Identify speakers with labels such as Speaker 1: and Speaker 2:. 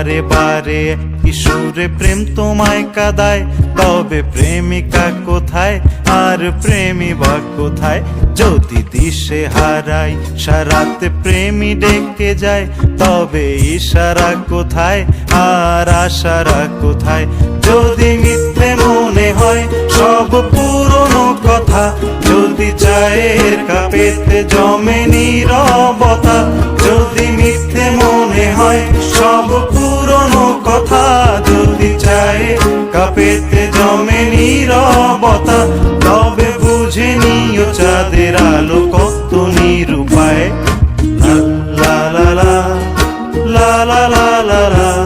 Speaker 1: বারে বারে কিশোরে প্রেম তোমায় কাঁদায়, তবে প্রেমিকা কোথায় আর প্রেমী বা কোথায়? যদি দিশে হারাই সারাতে প্রেমী ডেকে যায়, তবে ইশারা কোথায় আর আশারা কোথায়? যদি মিথ্যে মনে হয় সব পুরনো কথা, যদি চায়ের কাপেতে জমে নীরবতা, যদি মিথ্যে মনে হয় সব পুরনো কথা, যদি চায়ের কাপেতে জমে নীরবতা, তবে বুঝে নিও চাঁদের আলো কত নিরূপায়। লা লা লা লা লা লা লা লা।